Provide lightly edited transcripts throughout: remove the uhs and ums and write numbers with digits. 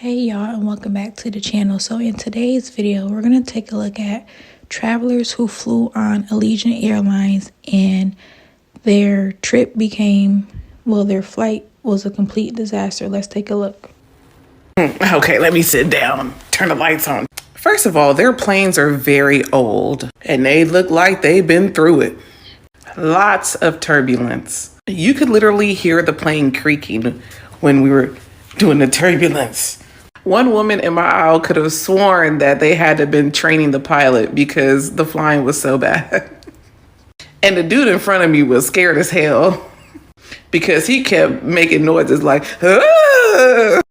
Hey y'all, and welcome back to the channel. So in today's video, we're going to take a look at travelers who flew on Allegiant Airlines and their trip became, their flight was a complete disaster. Let's take a look. Okay, let me sit down. Turn the lights on. First of all, their planes are very old and they look like they've been through it. Lots of turbulence. You could literally hear the plane creaking when we were doing the turbulence. One woman in my aisle could have sworn that they had to have been training the pilot because the flying was so bad. And the dude in front of me was scared as hell because he kept making noises like, ah!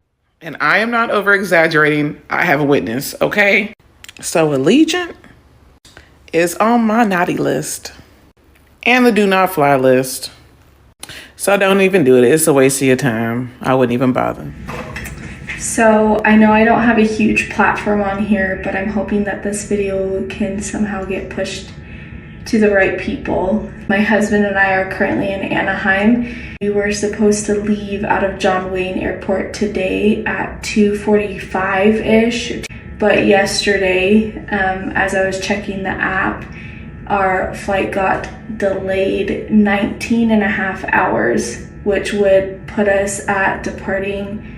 And I am not over exaggerating. I have a witness, okay? So Allegiant is on my naughty list and the do not fly list. So don't even do it. It's a waste of your time. I wouldn't even bother. So I know I don't have a huge platform on here, but I'm hoping that this video can somehow get pushed to the right people. My husband and I are currently in Anaheim. We were supposed to leave out of John Wayne Airport today at 2:45-ish, but yesterday, as I was checking the app, our flight got delayed 19 and a half hours, which would put us at departing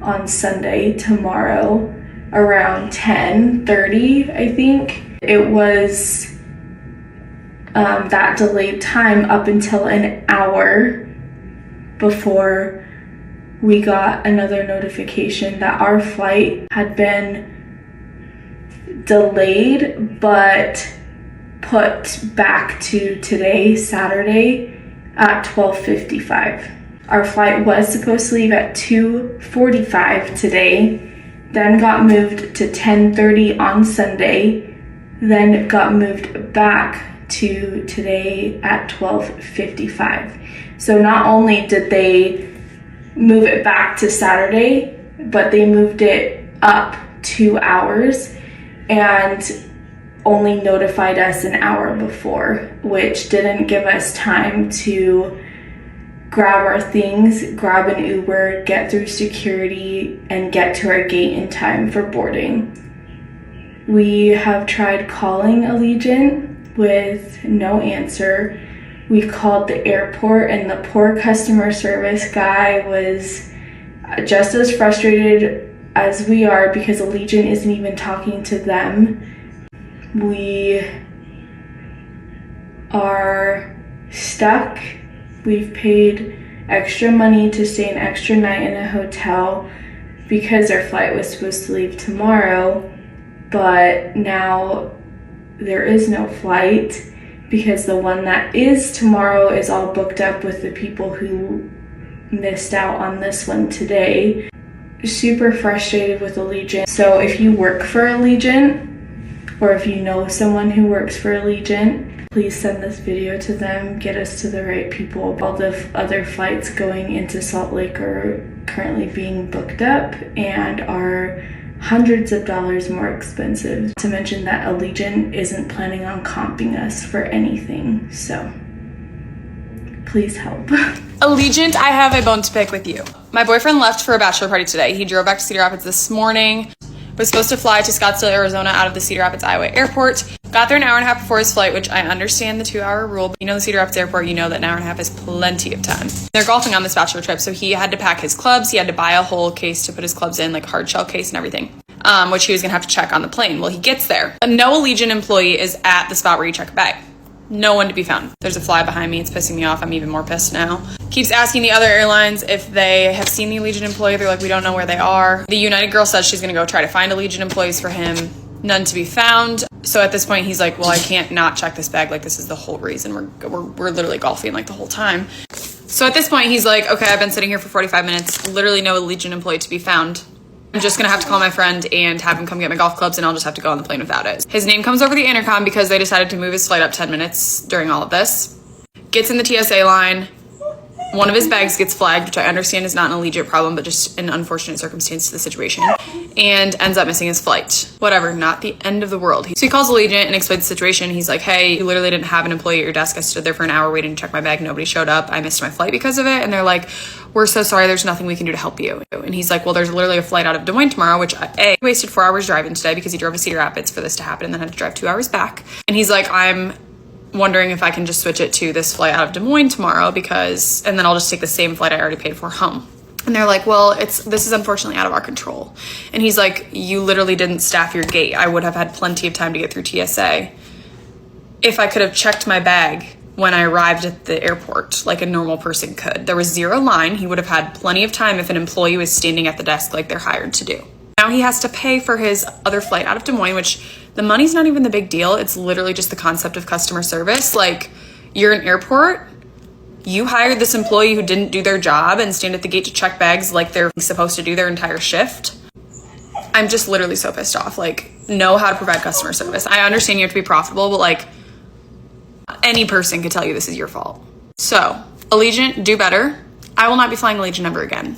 on Sunday, tomorrow, around 10:30, I think. It was that delayed time up until an hour before we got another notification that our flight had been delayed but put back to today, Saturday, at 12:55. Our flight was supposed to leave at 2:45 today, then got moved to 10:30 on Sunday, then got moved back to today at 12:55. So not only did they move it back to Saturday, but they moved it up 2 hours and only notified us an hour before, which didn't give us time to grab our things, grab an Uber, get through security, and get to our gate in time for boarding. We have tried calling Allegiant with no answer. We called the airport and the poor customer service guy was just as frustrated as we are because Allegiant isn't even talking to them. We are stuck. We've paid extra money to stay an extra night in a hotel because our flight was supposed to leave tomorrow, but now there is no flight because the one that is tomorrow is all booked up with the people who missed out on this one today. Super frustrated with Allegiant. So if you work for Allegiant, or if you know someone who works for Allegiant, please send this video to them, get us to the right people. All the other flights going into Salt Lake are currently being booked up and are hundreds of dollars more expensive. Not to mention that Allegiant isn't planning on comping us for anything, so please help. Allegiant, I have a bone to pick with you. My boyfriend left for a bachelor party today. He drove back to Cedar Rapids this morning. Was supposed to fly to Scottsdale, Arizona out of the Cedar Rapids, Iowa airport. Got there an hour and a half before his flight, which I understand the 2-hour rule, but you know the Cedar Rapids airport, you know that an hour and a half is plenty of time. They're golfing on this bachelor trip, so he had to pack his clubs. He had to buy a whole case to put his clubs in, like hard shell case and everything, which he was gonna have to check on the plane. Well, he gets there. No Allegiant employee is at the spot where you check a bag. No one to be found. There's a fly behind me. It's pissing me off. I'm even more pissed now. Keeps asking the other airlines if they have seen the Allegiant employee. They're like, we don't know where they are. The United girl says she's gonna go try to find Allegiant employees for him. None to be found. So at this point, he's like, well, I can't not check this bag. Like, this is the whole reason we're literally golfing like the whole time. So at this point, he's like, okay, I've been sitting here for 45 minutes. Literally no Allegiant employee to be found. I'm just gonna have to call my friend and have him come get my golf clubs and I'll just have to go on the plane without it. His name comes over the intercom because they decided to move his flight up 10 minutes during all of this. Gets in the TSA line, One of his bags gets flagged, which I understand is not an Allegiant problem, but just an unfortunate circumstance to the situation, and ends up missing his flight. Whatever, not the end of the world. So he calls Allegiant and explains the situation. He's like, hey, you literally didn't have an employee at your desk. I stood there for an hour waiting to check my bag. Nobody showed up. I missed my flight because of it. And they're like, we're so sorry. There's nothing we can do to help you. And he's like, well, there's literally a flight out of Des Moines tomorrow, which A, wasted 4 hours driving today because he drove to Cedar Rapids for this to happen and then had to drive 2 hours back. And he's like, I'm wondering if I can just switch it to this flight out of Des Moines tomorrow and then I'll just take the same flight I already paid for home. And they're like, well, this is unfortunately out of our control. And he's like, you literally didn't staff your gate. I would have had plenty of time to get through TSA if I could have checked my bag when I arrived at the airport like a normal person could. There was zero line. He would have had plenty of time if an employee was standing at the desk like they're hired to do. Now he has to pay for his other flight out of Des Moines, which the money's not even the big deal. It's literally just the concept of customer service. Like, you're an airport, you hired this employee who didn't do their job and stand at the gate to check bags like they're supposed to do their entire shift. I'm just literally so pissed off. Like, know how to provide customer service. I understand you have to be profitable, but like, any person could tell you this is your fault. So, Allegiant, do better. I will not be flying Allegiant ever again.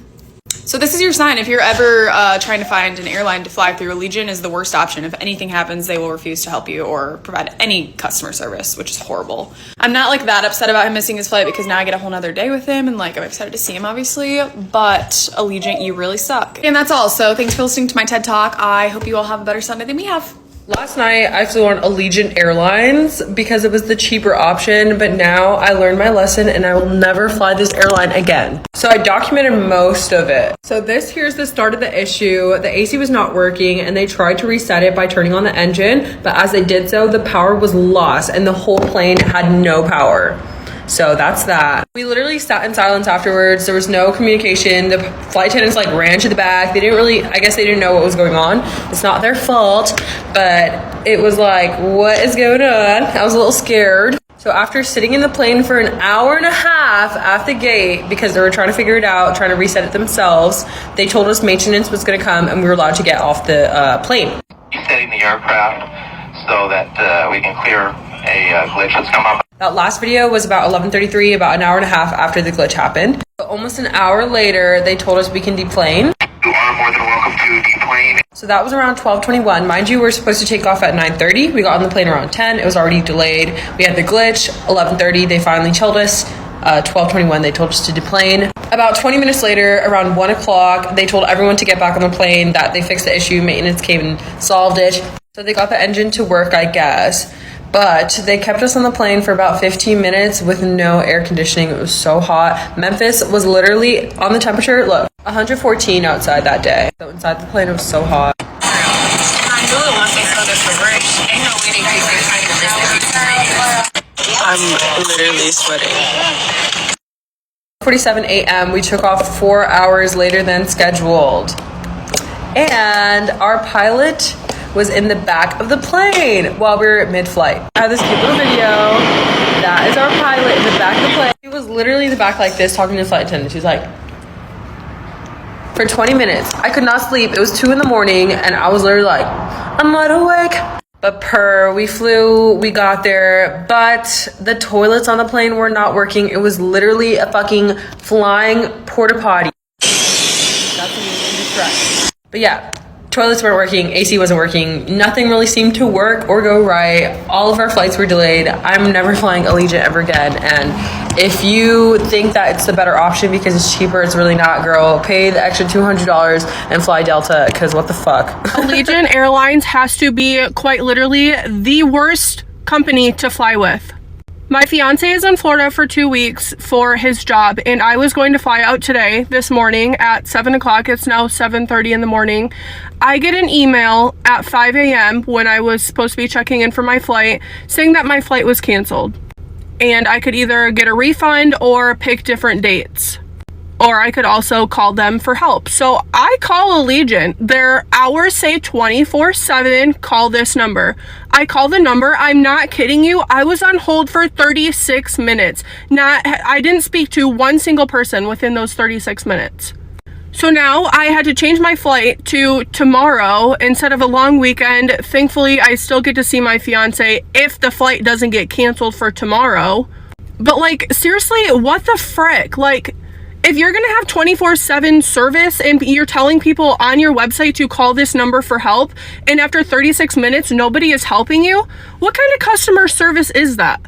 So this is your sign. If you're ever trying to find an airline to fly through, Allegiant is the worst option. If anything happens, they will refuse to help you or provide any customer service, which is horrible. I'm not like that upset about him missing his flight because now I get a whole nother day with him and like I'm excited to see him obviously, but Allegiant, you really suck. And that's all. So thanks for listening to my TED Talk. I hope you all have a better Sunday than we have. Last night, I flew on Allegiant Airlines because it was the cheaper option, but now I learned my lesson and I will never fly this airline again. So I documented most of it. So here's the start of the issue. The AC was not working and they tried to reset it by turning on the engine, but as they did so, the power was lost and the whole plane had no power. So that's that. We literally sat in silence afterwards. There was no communication. The flight attendants like ran to the back. I guess they didn't know what was going on. It's not their fault, but it was like, what is going on? I was a little scared. So after sitting in the plane for an hour and a half at the gate because they were trying to figure it out, trying to reset it themselves, they told us maintenance was going to come and we were allowed to get off the plane. Setting the aircraft so that we can clear a glitch that's come up. That last video was about 11:33, about an hour and a half after the glitch happened. But almost an hour later, they told us we can deplane. You are more than welcome to deplane. So that was around 12:21. Mind you, we were supposed to take off at 9:30. We got on the plane around 10. It was already delayed. We had the glitch. 11:30, they finally told us. 12:21, they told us to deplane. About 20 minutes later, around 1 o'clock, they told everyone to get back on the plane, that they fixed the issue. Maintenance came and solved it. So they got the engine to work, I guess. But they kept us on the plane for about 15 minutes with no air conditioning. It was so hot. Memphis was literally on the temperature, look, 114 outside that day. So inside the plane, it was so hot. I'm literally sweating. 4:47 a.m. We took off 4 hours later than scheduled. And our pilot was in the back of the plane while we were mid-flight. I have this cute little video. That is our pilot in the back of the plane. He was literally in the back like this talking to the flight attendant. She was like, for 20 minutes. I could not sleep. It was 2 a.m. and I was literally like, I'm not awake. But we got there, but the toilets on the plane were not working. It was literally a fucking flying porta potty. That's incorrect. But yeah, toilets weren't working, AC wasn't working, nothing really seemed to work or go right. All of our flights were delayed. I'm never flying Allegiant ever again. And if you think that it's the better option because it's cheaper, it's really not, girl. Pay the extra $200 and fly Delta, because what the fuck? Allegiant Airlines has to be quite literally the worst company to fly with. My fiance is in Florida for 2 weeks for his job, and I was going to fly out today, this morning at 7 o'clock. It's now 7:30 in the morning. I get an email at 5 a.m. when I was supposed to be checking in for my flight saying that my flight was canceled. And I could either get a refund or pick different dates. Or I could also call them for help. So I call Allegiant. Their hours say 24/7, call this number. I call the number. I'm not kidding you. I was on hold for 36 minutes. I didn't speak to one single person within those 36 minutes. So now I had to change my flight to tomorrow instead of a long weekend. Thankfully, I still get to see my fiance if the flight doesn't get canceled for tomorrow. But, like, seriously, what the frick? Like, if you're gonna have 24/7 service and you're telling people on your website to call this number for help, and after 36 minutes, nobody is helping you, what kind of customer service is that?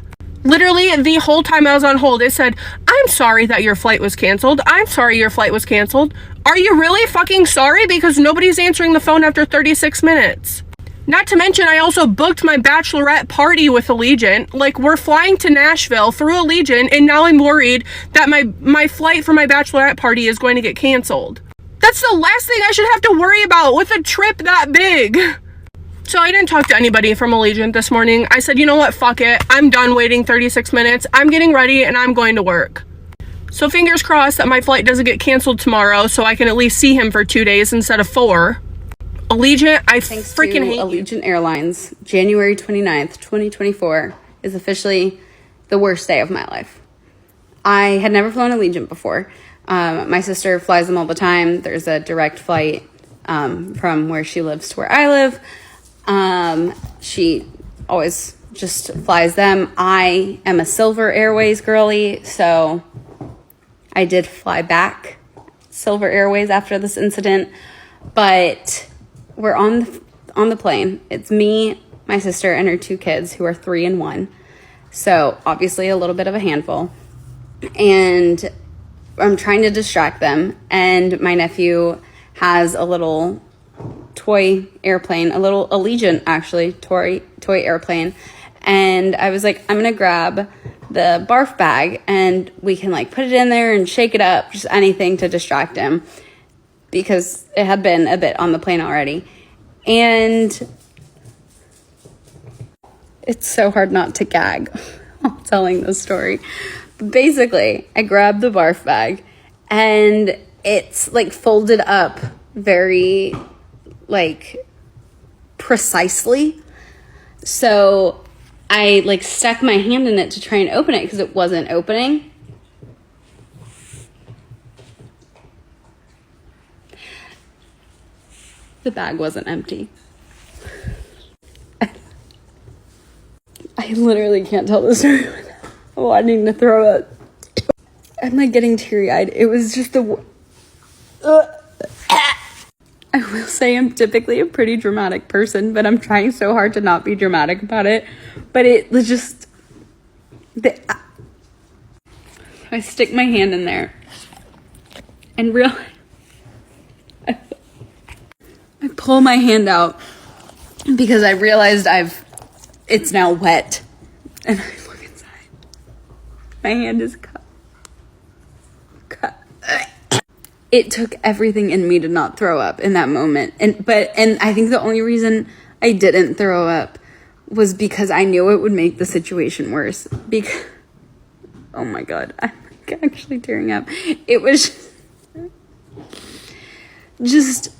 Literally, the whole time I was on hold, it said, I'm sorry that your flight was canceled. I'm sorry your flight was canceled. Are you really fucking sorry? Because nobody's answering the phone after 36 minutes. Not to mention, I also booked my bachelorette party with Allegiant. Like, we're flying to Nashville through Allegiant, and now I'm worried that my flight for my bachelorette party is going to get canceled. That's the last thing I should have to worry about with a trip that big. So I didn't talk to anybody from Allegiant this morning. I said, you know what, fuck it. I'm done waiting 36 minutes. I'm getting ready, and I'm going to work. So fingers crossed that my flight doesn't get canceled tomorrow, so I can at least see him for 2 days instead of 4. Allegiant, I freaking hate Allegiant Airlines, January 29th, 2024 is officially the worst day of my life. I had never flown Allegiant before. My sister flies them all the time. There's a direct flight from where she lives to where I live. She always just flies them. I am a Silver Airways girly, so I did fly back Silver Airways after this incident, but we're on the plane. It's me, my sister, and her 2 kids who are 3 and 1. So obviously a little bit of a handful. And I'm trying to distract them. And my nephew has a little toy airplane, a little Allegiant, actually, toy airplane. And I was like, I'm going to grab the barf bag and we can like put it in there and shake it up, just anything to distract him, because it had been a bit on the plane already. And it's so hard not to gag while telling this story. But basically, I grabbed the barf bag and it's like folded up very like precisely. So I like stuck my hand in it to try and open it because it wasn't opening. The bag wasn't empty. I literally can't tell the story without wanting to throw up. I'm like getting teary-eyed. It was just the... I will say I'm typically a pretty dramatic person, but I'm trying so hard to not be dramatic about it. But it was just... I stick my hand in there and realize... I pull my hand out because I realized it's now wet. And I look inside. My hand is cut. It took everything in me to not throw up in that moment. And I think the only reason I didn't throw up was because I knew it would make the situation worse. Because, oh my God, I'm actually tearing up. It was just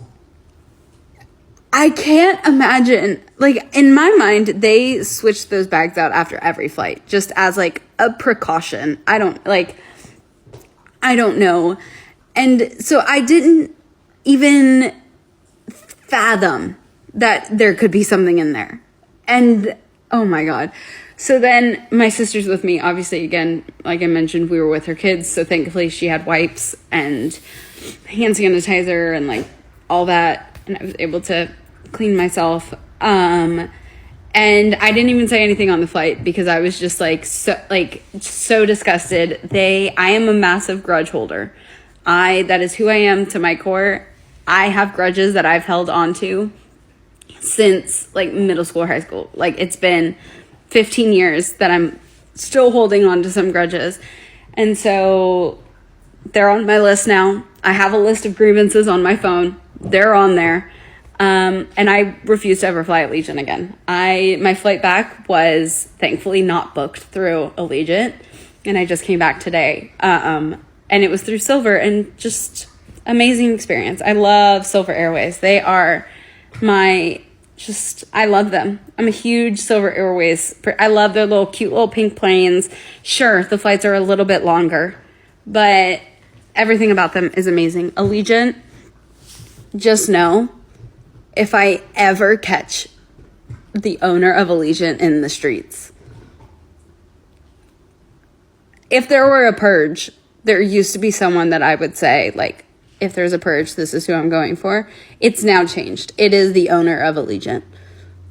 I can't imagine, like, in my mind, they switched those bags out after every flight, just as, like, a precaution. I don't know. And so I didn't even fathom that there could be something in there. And, oh my God. So then my sister's with me, obviously, again, like I mentioned, we were with her kids, so thankfully she had wipes and hand sanitizer and, like, all that, and I was able to clean myself. And I didn't even say anything on the flight because I was just so disgusted. I am a massive grudge holder. That is who I am to my core. I have grudges that I've held on to since like middle school or high school. Like, it's been 15 years that I'm still holding on to some grudges. And so they're on my list now. I have a list of grievances on my phone. They're on there. And I refuse to ever fly Allegiant again. My flight back was thankfully not booked through Allegiant, and I just came back today. And it was through Silver, and just amazing experience. I love Silver Airways. They are I love them. I'm a huge Silver Airways. I love their cute little pink planes. Sure, the flights are a little bit longer, but everything about them is amazing. Allegiant, just know, if I ever catch the owner of Allegiant in the streets, if there were a purge, there used to be someone that I would say, like, if there's a purge, this is who I'm going for. It's now changed. It is the owner of Allegiant.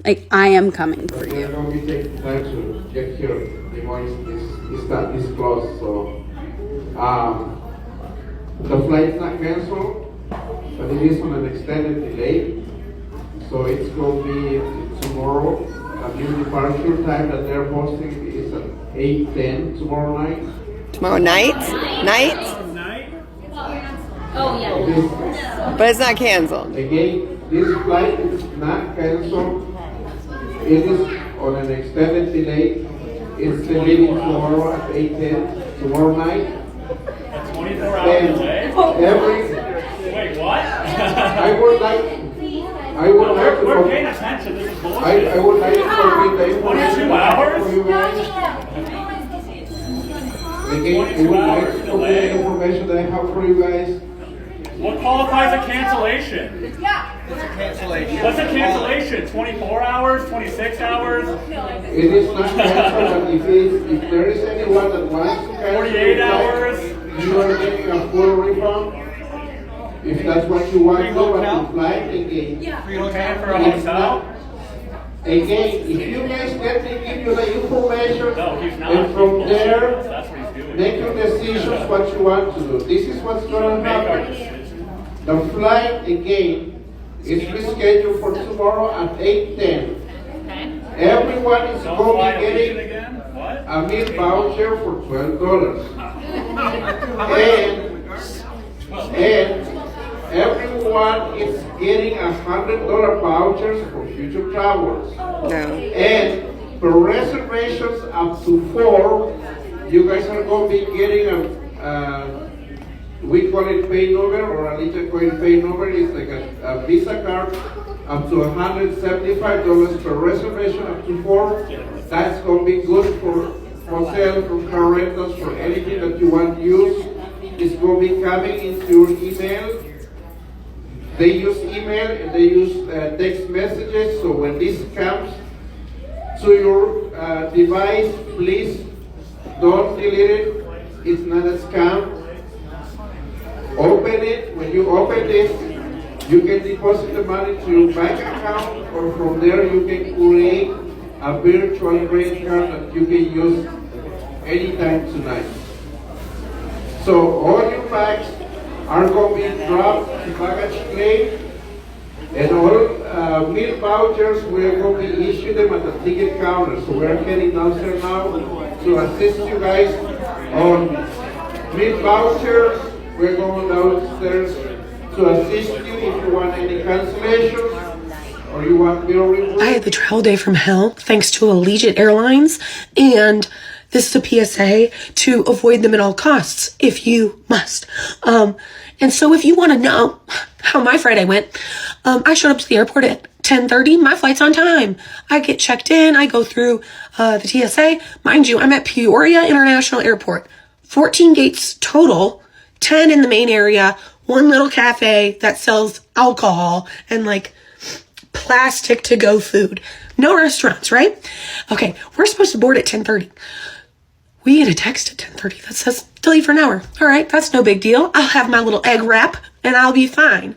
Like, I am coming for you. We're going to be taking time to get here. The voice is closed, so the flight's not canceled, but it is on an extended delay. So it's going to be tomorrow. New departure time that they're posting is at 8:10 tomorrow night. Tomorrow night? Night? Oh, yeah. But it's not canceled. Again, this flight is not canceled. It is on an extended delay. It's leaving tomorrow at 8:10 tomorrow night. A 24-hour delay? Wait, what? I would like to. We're paying attention. This is bullshit. I would like to forward the information 22 hours? for you guys. Again, I would like to forward the information that I have for you guys. What qualifies a cancellation? What's a cancellation? 24 hours? 26 hours? It is not canceled, but if there is anyone that wants to cancel 48 hours? you are getting a full refund. If that's what you want to do, but to fly again. You're paying for a hotel? Again, if you guys let me give you the information, No, he's not. and from there, That's what he's doing. make your decisions what you want to do. This is what's going to Make our happen. decision. The flight again is rescheduled for tomorrow at 8:10. Everyone is Don't going fly to to be Allegiant getting again? What? a meal voucher for $12. and everyone is getting $100 vouchers for future travelers. No. And for reservations up to 4, you guys are going to be getting we call it pay number, or Allegiant coin pay number. It's like a Visa card up to $175 per reservation up to 4. That's going to be good for hotel, for car rentals, for anything that you want to use. It's going to be coming into your email. They use email and they use text messages. So when this comes to your device, please don't delete it. It's not a scam. Open it. When you open this, you can deposit the money to your bank account, or from there you can create a virtual credit card that you can use anytime tonight. So all your bags are going to be dropped to baggage claim, and all meal vouchers, we're going to be issuing them at the ticket counter. So we're heading downstairs now to assist you guys on meal vouchers. We're going downstairs to assist you if you want any cancellations or you want meal removal. I had the travel day from hell thanks to Allegiant Airlines, and this is a PSA to avoid them at all costs if you must. And so if you want to know how my Friday went, I showed up to the airport at 10:30. My flight's on time. I get checked in. I go through the TSA. Mind you, I'm at Peoria International Airport. 14 gates total, 10 in the main area, one little cafe that sells alcohol and like plastic to-go food. No restaurants, right? Okay, we're supposed to board at 10:30. We get a text at 10:30 that says, delay for an hour. All right, that's no big deal. I'll have my little egg wrap and I'll be fine.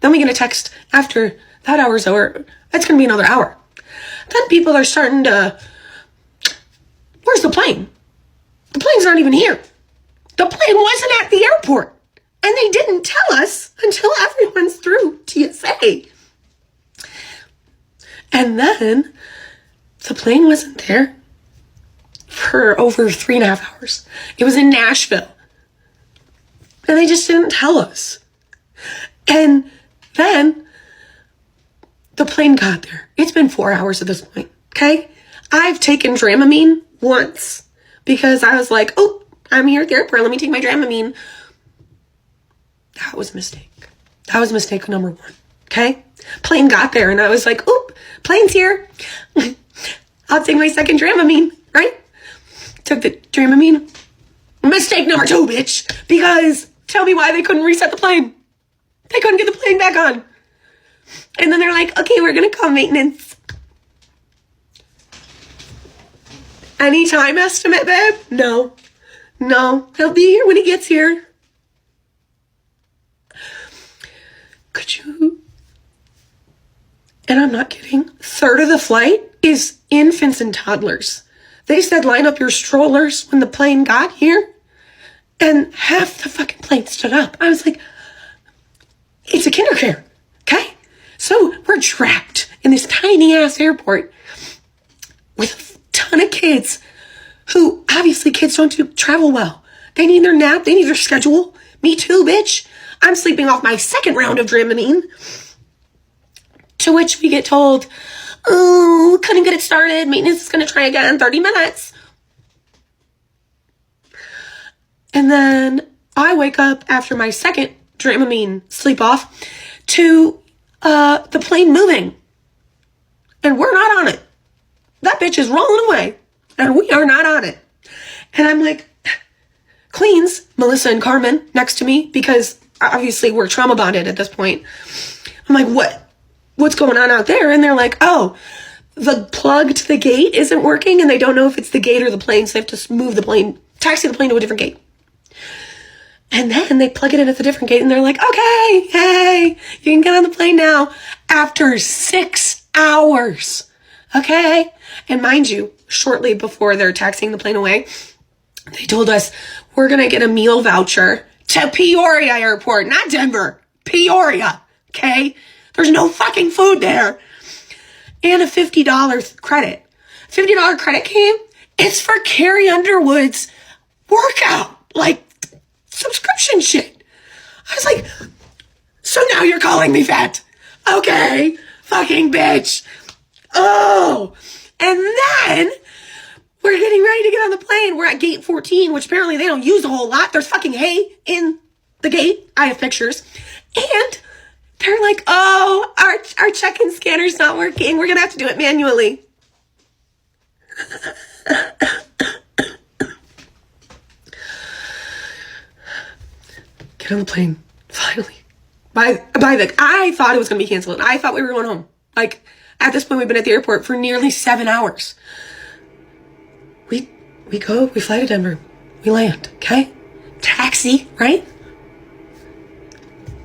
Then we get a text after that hour's over. It's going to be another hour. Then people are starting to, where's the plane? The plane's not even here. The plane wasn't at the airport. And they didn't tell us until everyone's through TSA. And then the plane wasn't there for over 3.5 hours. It was in Nashville. And they just didn't tell us. And then the plane got there. It's been 4 hours at this point, okay? I've taken Dramamine once because I was like, oh, I'm here at the airport. Let me take my Dramamine. That was a mistake. That was mistake number 1, okay? Plane got there and I was like, oop, plane's here. I'll take my second Dramamine, right? Took the Dramamine. Mistake number 2, bitch. Because tell me why they couldn't reset the plane. They couldn't get the plane back on. And then they're like, okay, we're going to call maintenance. Any time estimate, babe? No. No, he'll be here when he gets here. Could you? And I'm not kidding. Third of the flight is infants and toddlers. They said line up your strollers when the plane got here. And half the fucking plane stood up. I was like, it's a kindergarten, okay? So we're trapped in this tiny ass airport with a ton of kids who, obviously kids don't travel well. They need their nap, they need their schedule. Me too, bitch. I'm sleeping off my second round of Dramamine. To which we get told, oh, couldn't get it started. Maintenance is going to try again in 30 minutes. And then I wake up after my second Dramamine sleep off to the plane moving. And we're not on it. That bitch is rolling away. And we are not on it. And I'm like, Queens, Melissa and Carmen next to me, because obviously we're trauma bonded at this point. I'm like, what's going on out there? And they're like, oh, the plug to the gate isn't working and they don't know if it's the gate or the plane, so they have to move the plane, taxi the plane to a different gate. And then they plug it in at the different gate and they're like, okay, hey, you can get on the plane now after 6 hours. Okay? And mind you, shortly before they're taxiing the plane away, they told us we're going to get a meal voucher to Peoria Airport, not Denver, Peoria. Okay? There's no fucking food there. And a $50 credit. $50 credit came. It's for Carrie Underwood's workout, like subscription shit. I was like, so now you're calling me fat. Okay, fucking bitch. Oh, and then we're getting ready to get on the plane. We're at gate 14, which apparently they don't use a whole lot. There's fucking hay in the gate. I have pictures. And they're like, oh, our check-in scanner's not working. We're going to have to do it manually. Get on the plane, finally. I thought it was going to be canceled. I thought we were going home. Like, at this point, we've been at the airport for nearly 7 hours. We fly to Denver. We land, okay? Taxi, right?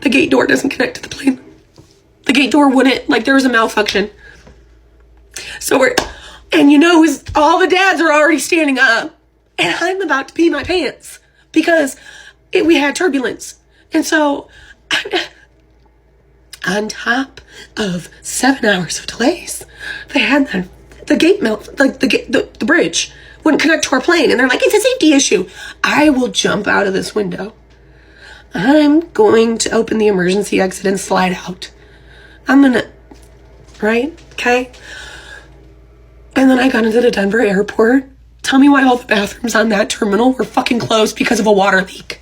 The gate door doesn't connect to the plane. The gate door wouldn't, like there was a malfunction. So all the dads are already standing up and I'm about to pee my pants because we had turbulence. And so on top of 7 hours of delays, they had the gate melt, like the bridge wouldn't connect to our plane. And they're like, it's a safety issue. I will jump out of this window. I'm going to open the emergency exit and slide out. Right? Okay? And then I got into the Denver airport. Tell me why all the bathrooms on that terminal were fucking closed because of a water leak.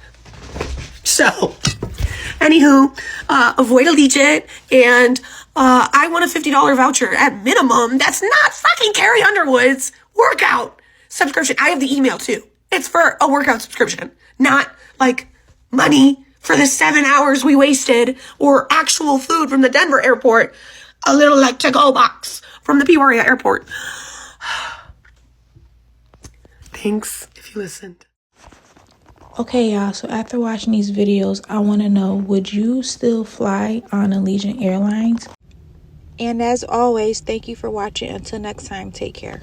So, anywho, avoid Allegiant, and I want a $50 voucher at minimum. That's not fucking Carrie Underwood's workout subscription. I have the email too. It's for a workout subscription, not like money for the 7 hours we wasted or actual food from the Denver airport. A little like to-go box from the Peoria airport. Thanks if you listened. Okay, y'all, so after watching these videos, I want to know, would you still fly on Allegiant Airlines? And as always, thank you for watching. Until next time, take care.